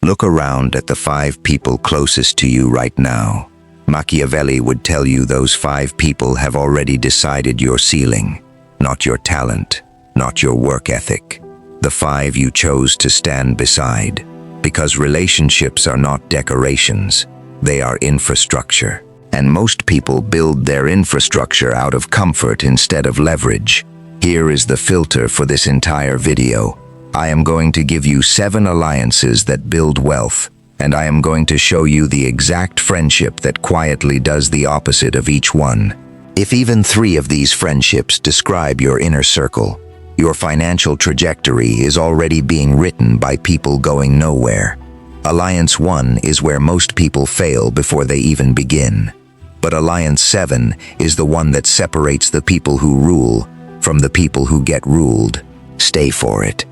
Look around at the 5 people closest to you right now. Machiavelli would tell you those 5 people have already decided your ceiling, not your talent, not your work ethic. The 5 you chose to stand beside. Because relationships are not decorations, they are infrastructure. And most people build their infrastructure out of comfort instead of leverage. Here is the filter for this entire video. I am going to give you 7 alliances that build wealth, and I am going to show you the exact friendship that quietly does the opposite of each one. If even 3 of these friendships describe your inner circle, your financial trajectory is already being written by people going nowhere. Alliance 1 is where most people fail before they even begin. But Alliance 7 is the one that separates the people who rule from the people who get ruled. Stay for it.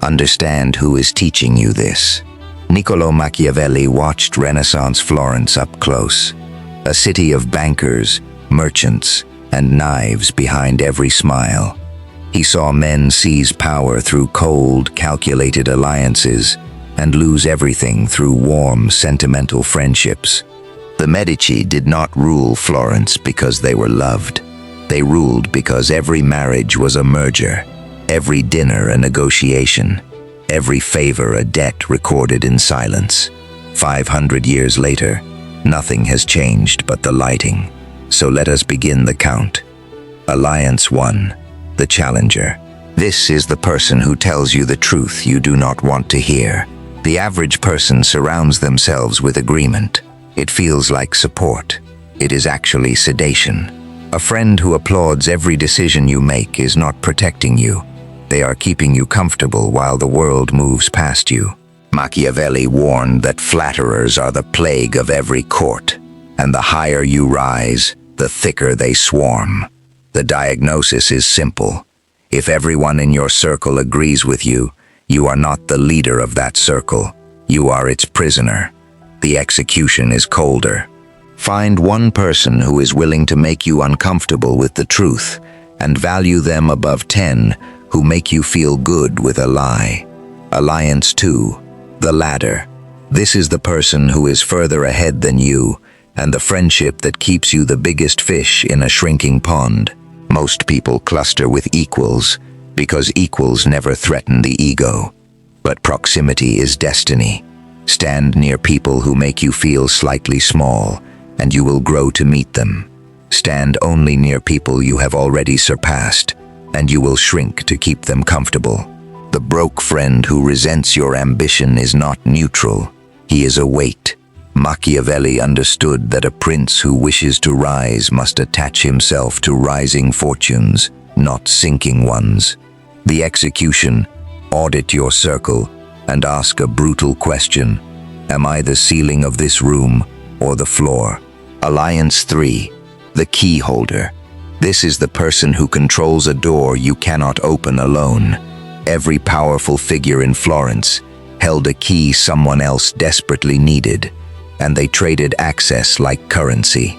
Understand who is teaching you this. Niccolò Machiavelli watched Renaissance Florence up close. A city of bankers, merchants, and knives behind every smile. He saw men seize power through cold, calculated alliances and lose everything through warm, sentimental friendships. The Medici did not rule Florence because they were loved. They ruled because every marriage was a merger, every dinner a negotiation, every favor a debt recorded in silence. 500 years later, nothing has changed but the lighting. So let us begin the count. Alliance 1, the challenger. This is the person who tells you the truth you do not want to hear. The average person surrounds themselves with agreement. It feels like support. It is actually sedation. A friend who applauds every decision you make is not protecting you. They are keeping you comfortable while the world moves past you. Machiavelli warned that flatterers are the plague of every court, and the higher you rise, the thicker they swarm. The diagnosis is simple. If everyone in your circle agrees with you, you are not the leader of that circle. You are its prisoner. The execution is colder. Find one person who is willing to make you uncomfortable with the truth, and value them above 10 who make you feel good with a lie. Alliance 2, the ladder. This is the person who is further ahead than you, and the friendship that keeps you the biggest fish in a shrinking pond. Most people cluster with equals, because equals never threaten the ego. But proximity is destiny. Stand near people who make you feel slightly small, and you will grow to meet them. Stand only near people you have already surpassed, and you will shrink to keep them comfortable. The broke friend who resents your ambition is not neutral. He is a weight. Machiavelli understood that a prince who wishes to rise must attach himself to rising fortunes, not sinking ones. The execution: audit your circle and ask a brutal question. Am I the ceiling of this room or the floor? Alliance 3, the key holder. This is the person who controls a door you cannot open alone. Every powerful figure in Florence held a key someone else desperately needed, and they traded access like currency.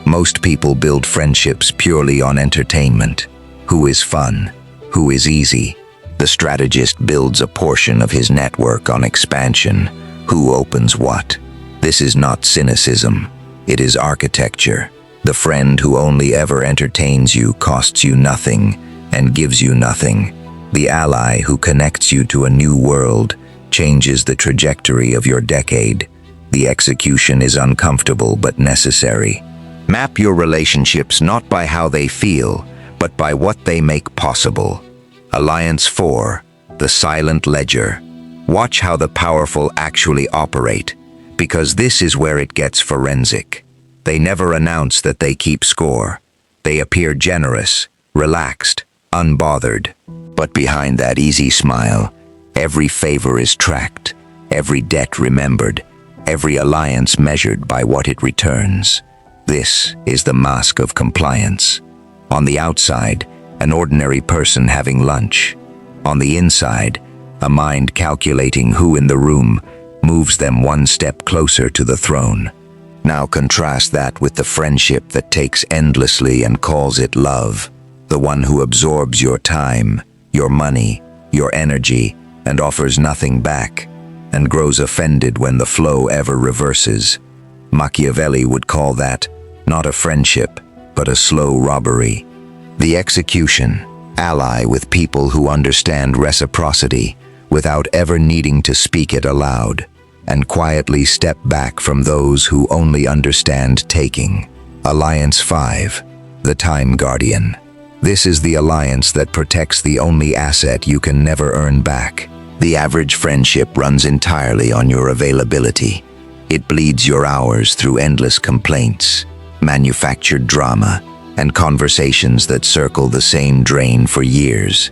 Most people build friendships purely on entertainment. Who is fun? Who is easy? The strategist builds a portion of his network on expansion. Who opens what? This is not cynicism. It is architecture. The friend who only ever entertains you costs you nothing and gives you nothing. The ally who connects you to a new world changes the trajectory of your decade. The execution is uncomfortable but necessary. Map your relationships not by how they feel, but by what they make possible. Alliance 4, the silent ledger. Watch how the powerful actually operate, because this is where it gets forensic. They never announce that they keep score. They appear generous, relaxed, unbothered. But behind that easy smile, every favor is tracked, every debt remembered, every alliance measured by what it returns. This is the mask of compliance. On the outside, an ordinary person having lunch. On the inside, a mind calculating who in the room moves them one step closer to the throne. Now contrast that with the friendship that takes endlessly and calls it love, the one who absorbs your time, your money, your energy, and offers nothing back. and grows offended when the flow ever reverses. Machiavelli would call that not a friendship, but a slow robbery. The execution, ally with people who understand reciprocity without ever needing to speak it aloud, and quietly step back from those who only understand taking. Alliance 5, the Time Guardian. This is the alliance that protects the only asset you can never earn back. The average friendship runs entirely on your availability. It bleeds your hours through endless complaints, manufactured drama, and conversations that circle the same drain for years.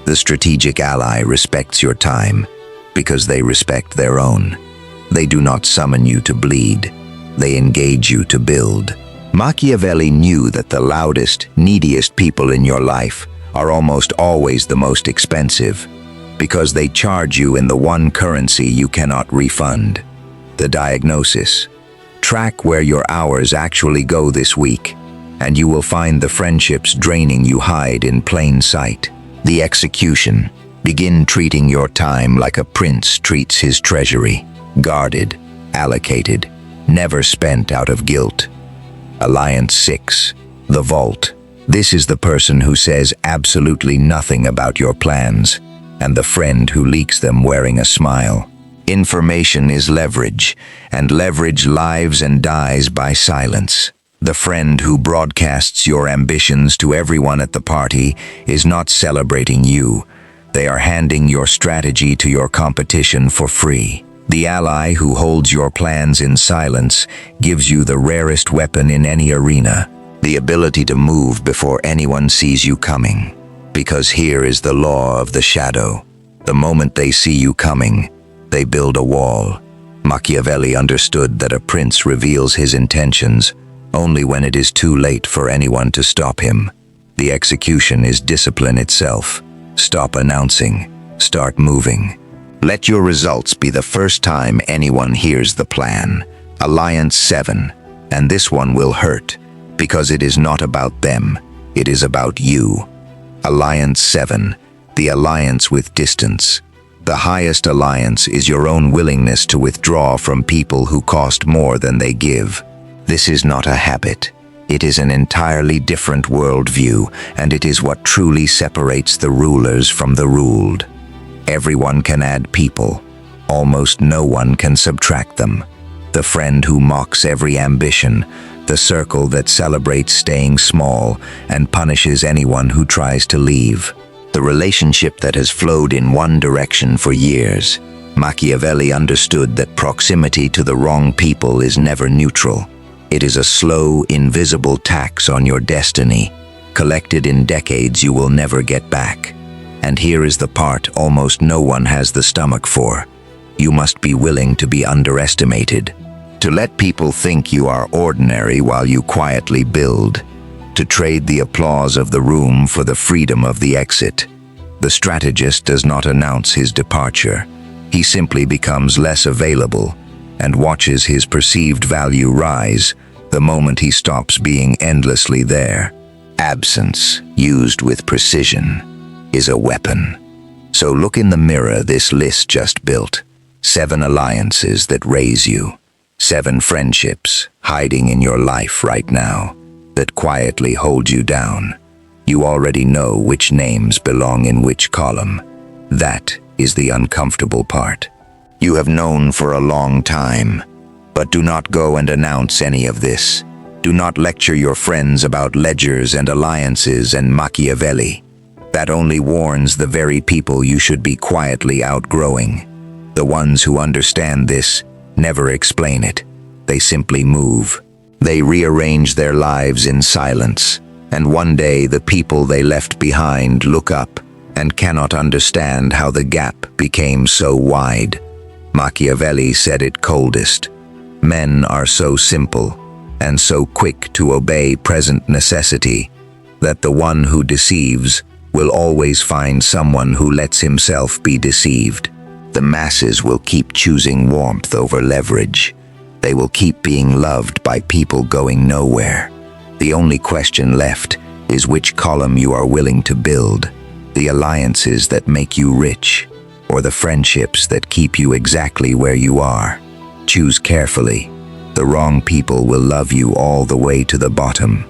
The strategic ally respects your time because they respect their own. They do not summon you to bleed. They engage you to build. Machiavelli knew that the loudest, neediest people in your life are almost always the most expensive because they charge you in the one currency you cannot refund: the diagnosis. Track where your hours actually go this week, and you will find the friendships draining you hide in plain sight. The execution. Begin treating your time like a prince treats his treasury. Guarded, allocated, never spent out of guilt. Alliance 6, the Vault. This is the person who says absolutely nothing about your plans, and the friend who leaks them wearing a smile. Information is leverage, and leverage lives and dies by silence. The friend who broadcasts your ambitions to everyone at the party is not celebrating you. They are handing your strategy to your competition for free. The ally who holds your plans in silence gives you the rarest weapon in any arena: the ability to move before anyone sees you coming. Because here is the law of the shadow. The moment they see you coming, they build a wall. Machiavelli understood that a prince reveals his intentions only when it is too late for anyone to stop him. The execution is discipline itself. Stop announcing. Start moving. Let your results be the first time anyone hears the plan. Alliance 7, and this one will hurt, because it is not about them, it is about you. Alliance 7, the alliance with distance. The highest alliance is your own willingness to withdraw from people who cost more than they give. This is not a habit. It is an entirely different worldview, and it is what truly separates the rulers from the ruled. Everyone can add people. Almost no one can subtract them. The friend who mocks every ambition, the circle that celebrates staying small and punishes anyone who tries to leave. The relationship that has flowed in one direction for years. Machiavelli understood that proximity to the wrong people is never neutral. It is a slow, invisible tax on your destiny, collected in decades you will never get back. And here is the part almost no one has the stomach for. You must be willing to be underestimated, to let people think you are ordinary while you quietly build, to trade the applause of the room for the freedom of the exit. The strategist does not announce his departure. He simply becomes less available and watches his perceived value rise the moment he stops being endlessly there. Absence, used with precision, is a weapon. So look in the mirror this list just built. 7 alliances that raise you. 7 friendships hiding in your life right now that quietly hold you down. You already know which names belong in which column. That is the uncomfortable part. You have known for a long time, but do not go and announce any of this. Do not lecture your friends about ledgers and alliances and Machiavelli. That only warns the very people you should be quietly outgrowing. The ones who understand this never explain it. They simply move. They rearrange their lives in silence, and one day the people they left behind look up and cannot understand how the gap became so wide. Machiavelli said it coldest. Men are so simple and so quick to obey present necessity that the one who deceives will always find someone who lets himself be deceived. The masses will keep choosing warmth over leverage. They will keep being loved by people going nowhere. The only question left is which column you are willing to build, the alliances that make you rich or the friendships that keep you exactly where you are. Choose carefully. The wrong people will love you all the way to the bottom.